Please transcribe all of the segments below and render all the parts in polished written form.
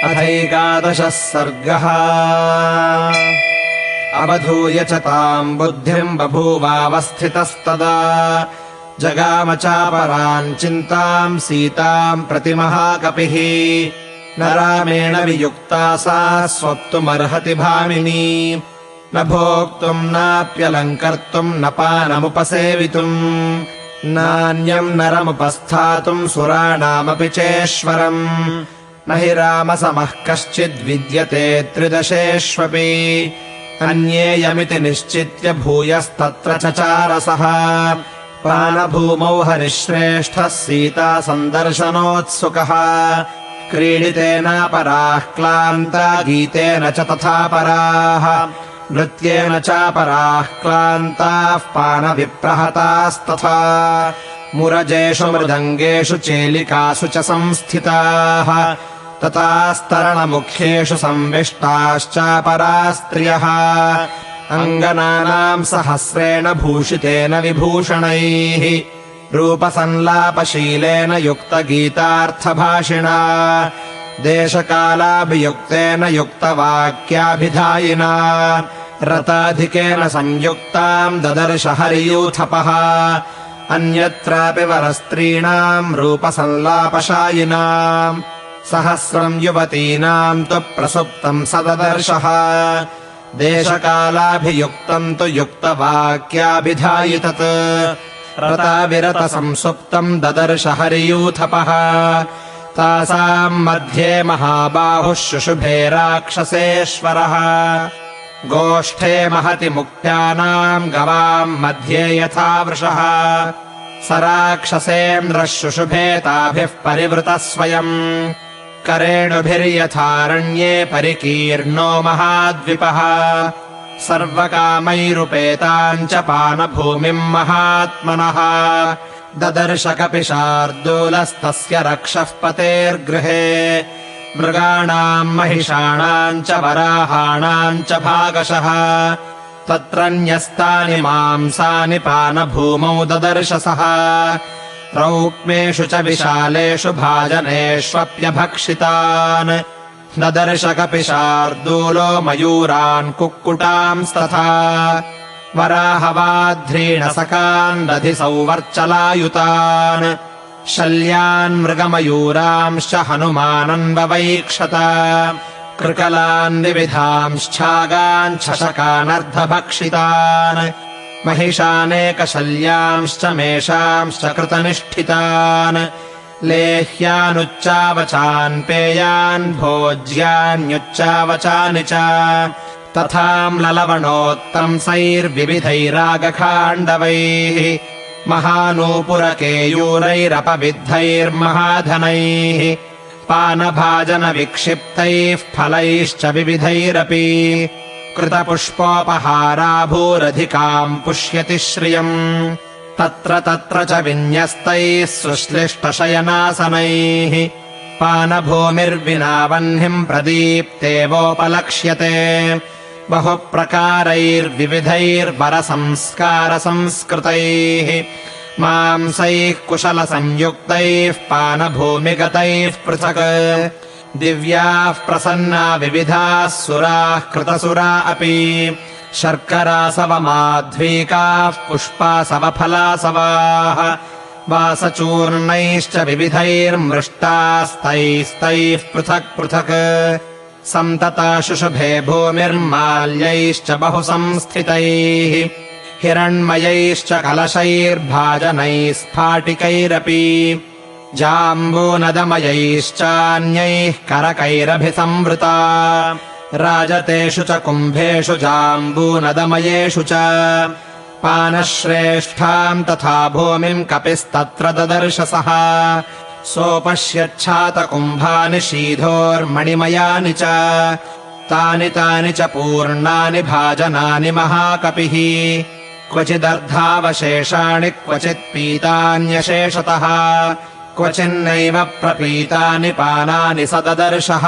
अथैकादशः सर्गः। अवधूय च ताम् बुद्धिम् बभूवावस्थितस्तदा जगाम चापराम् चिन्ताम् सीताम् प्रति महाकपिः। न रामेण वियुक्ता सा स्वप्तुमर्हति भामिनी। न भोक्तुम् नाप्यलङ्कर्तुम् न पानमुपसेवितुम् नान्यम् नरमुपस्थातुम् सुराणामपि चेश्वरम्। न हि रामसमः कश्चिद्विद्यते त्रिदशेष्वपि अन्येयमिति निश्चित्य भूयस्तत्र चचारसः। पानभूमौ हरिश्रेष्ठः सीता सन्दर्शनोत्सुकः। क्रीडितेनापराः क्लान्ता गीतेन च तथा पराः नृत्येन चापराः क्लान्ताः पानविप्रहतास्तथा मुरजेषु मृदङ्गेषु चेलिकासु च संस्थिताः तथास्तरणमुख्येषु संविष्टाश्चापराः स्त्रियः। अङ्गनानाम् सहस्रेण भूषितेन विभूषणैः रूपसंलापशीलेन युक्तगीतार्थभाषिणा देशकालाभियुक्तेन युक्तवाक्याभिधायिना रताधिकेन संयुक्ताम् ददर्श हरियूथपः। अन्यत्रापि वरस्त्रीणाम् रूपसंलापशायिनाम् सहस्रम् युवतीनाम् तु प्रसुप्तम् सददर्शः। देशकालाभियुक्तम् तु युक्तवाक्याभिधायितत् रताविरतसंसुप्तम् ददर्श हरियूथपः। तासाम् मध्ये महाबाहुः शुशुभे राक्षसेश्वरः। गोष्ठे महति मुक्त्यानाम् गवाम् मध्ये यथा वृषः। स राक्षसेन्द्रः शुशुभे ताभिः परिवृतः स्वयम् करेणुभिर्यथारण्ये परिकीर्णो महाद्विपः। सर्वकामैरुपेताम् च पानभूमिम् महात्मनः ददर्श कपिशार्दूलस्तस्य रक्षः पतेर्गृहे। मृगाणाम् महिषाणाम् च वराहाणाम् च भागशः तत्र न्यस्तानि मांसानि पानभूमौ ददर्शसः। रौक्मेषु च विशालेषु भाजनेष्वप्यभक्षितान् ददर्श कपिशार्दूलो मयूरान् कुक्कुटांस्तथा। वराहवाध्रीणसकान् दधिसौवर्चलायुतान् शल्यान् मृगमयूरांश्च हनुमानन्ववैक्षत। कृकलान् विविधांश्छागान् छशकानर्धभक्षितान् महिषानेकशल्यांश्च मेषांश्च कृतनिष्ठितान्। लेह्यानुच्चावचान् पेयान् भोज्यान्युच्चावचानि च तथाम्ललवणोत्तंसैर्विविधैरागखाण्डवैः महानूपुरकेयूरैरपविद्धैर्महाधनैः पानभाजनविक्षिप्तैः फलैश्च विविधैरपि कृतपुष्पोपहाराभूरधिकाम् पुष्यति श्रियम्। तत्र तत्र च विन्यस्तैः सुश्लिष्टशयनासनैः पानभूमिर्विना वह्निम् प्रदीप्तेवोपलक्ष्यते। बहुप्रकारैर्विविधैर्वरसंस्कारसंस्कृतैः मांसैः कुशलसंयुक्तैः पानभूमिगतैः पृथक्। दिव्याः प्रसन्ना विविधाः सुराः कृतसुरा अपि शर्करासवमाध्वीकाः पुष्पासवफलासवाः वासचूर्णैश्च विविधैर्मृष्टास्तैस्तैः पृथक् पृथक्। सन्तता शुशुभे भूमिर्माल्यैश्च बहु संस्थितैः हिरण्मयैश्च कलशैर्भाजनैः स्फाटिकैरपि जाम्बूनदमयैश्चान्यैः करकैरभिसंवृता। राजतेषु च कुम्भेषु जाम्बूनदमयेषु च पानश्रेष्ठाम् तथा भूमिम् कपिस्तत्र ददर्शसः। सोपश्यच्छातकुम्भानि शीधोर्मणिमयानि च तानि तानि च पूर्णानि भाजनानि महाकपिः। क्वचिदर्धावशेषाणि क्वचित्पीतान्यशेषतः क्वचिन्नैव प्रपीतानि पानानि स ददर्शः।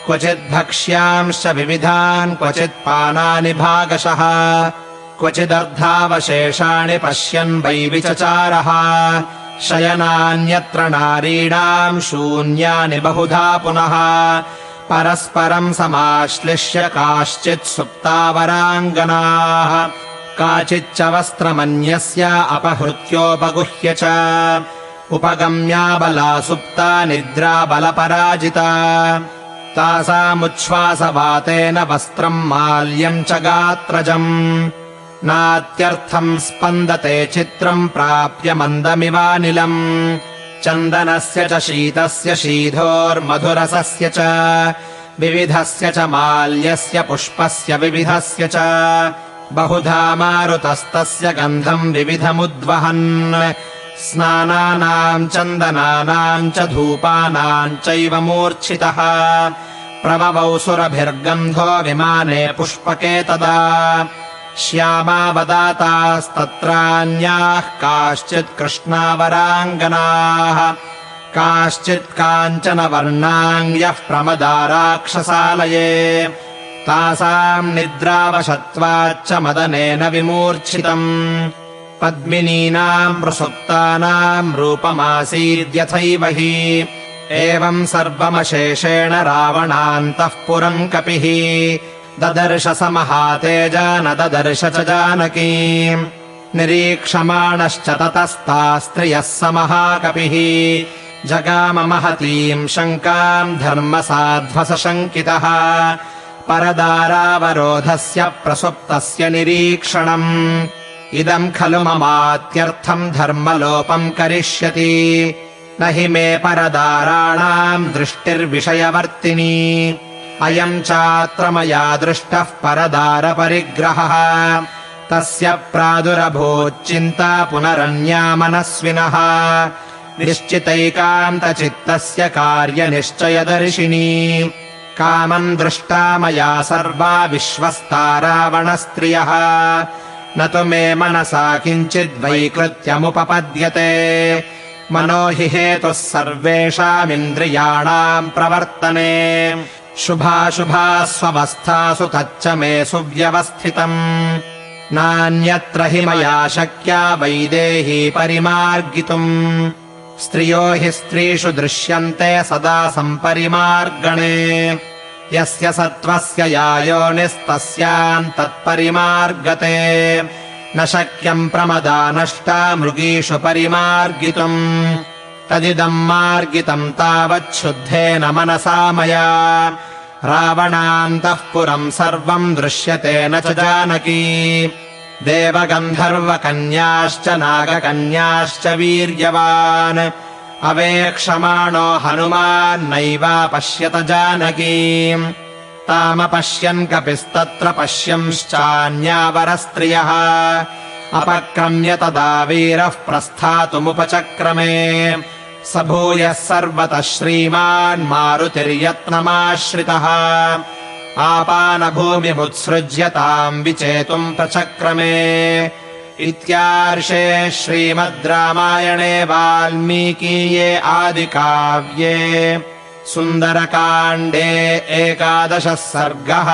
क्वचिद्भक्ष्यांश्च विविधान् क्वचित्पानानि भागशः क्वचिदर्धावशेषाणि पश्यन् वै विचचारः। शयनान्यत्र नारीणाम् शून्यानि बहुधा पुनः परस्परम् समाश्लिष्य काश्चित् सुप्तावराङ्गनाः काचिच्च वस्त्रमन्यस्य अपहृत्योपगुह्य च उपगम्या बला सुप्ता निद्रा बलपराजिता तासामुच्छ्वासवातेन वस्त्रम् माल्यम् च गात्रजम् नात्यर्थम् स्पन्दते चित्रम् प्राप्य मन्दमिवानिलम् चन्दनस्य च शीतस्य शीधोर्मधुरसस्य च विविधस्य च माल्यस्य पुष्पस्य विविधस्य च बहुधा मारुतस्तस्य गन्धम् विविधमुद्वहन् स्नानानाम् चन्दनानाम् च धूपानाम् चैव मूर्च्छितः प्रववौ सुरभिर्गन्धो विमाने पुष्पके तदा श्यामावदातास्तत्रान्याः काश्चित् कृष्णावराङ्गनाः काश्चित् काञ्चनवर्णाङ्ग्यः प्रमदा राक्षसालये तासाम् निद्रावशत्वाच्च मदनेन विमूर्च्छितम् पद्मिनीनाम् प्रसुप्तानाम् रूपमासीद्यथैव हि एवम् सर्वमशेषेण रावणान्तः पुरम् कपिः ददर्श स महातेजा न ददर्श च जानकी निरीक्षमाणश्च ततस्तास्त्रियः स महाकपिः जगाम महतीम् शङ्काम् धर्मसाध्वसशङ्कितः परदारावरोधस्य प्रसुप्तस्य निरीक्षणम् इदम् खलु ममात्यर्थम् धर्मलोपम् करिष्यति न हि मे परदाराणाम् दृष्टिर्विषयवर्तिनी अयम् चात्र मया दृष्टः परदारपरिग्रहः तस्य प्रादुरभूच्चिन्ता पुनरन्या मनस्विनः निश्चितैकान्तचित्तस्य कार्यनिश्चयदर्शिनी कामम् दृष्टा मया सर्वा विश्वस्ता रावणस्त्रियः न तु मे मनसा किञ्चिद्वैकृत्यमुपपद्यते मनो हि हेतुः सर्वेषामिन्द्रियाणाम् प्रवर्तने शुभाशुभास्वस्थासु तच्च मे सुव्यवस्थितम् नान्यत्र हि मया शक्या वैदेही परिमार्गितुम् स्त्रियो हि स्त्रीषु दृश्यन्ते सदा सम्परिमार्गणे यस्य सत्त्वस्य या योनिस्तस्याम् तत्परिमार्गते न शक्यम् प्रमदा नष्टा मृगीषु परिमार्गितुम् तदिदम् मार्गितम् तावच्छुद्धेन मनसा मया रावणान्तः पुरम् सर्वम् दृश्यते न च जानकी देवगन्धर्वकन्याश्च नागकन्याश्च वीर्यवान् अवेक्षमाणो हनुमान्नैवापश्यत जानकीम् तामपश्यन् कपिस्तत्र पश्यंश्चान्यावरस्त्रियः अपक्रम्य तदा वीरः प्रस्थातुमुपचक्रमे स भूयः सर्वतः श्रीमान् मारुतिर्यत्नमाश्रितः आपानभूमिमुत्सृज्य ताम् विचेतुम् प्रचक्रमे इत्यार्षे श्रीमद् रामायणे वाल्मीकीये आदिकाव्ये सुन्दरकाण्डे 11 सर्गः।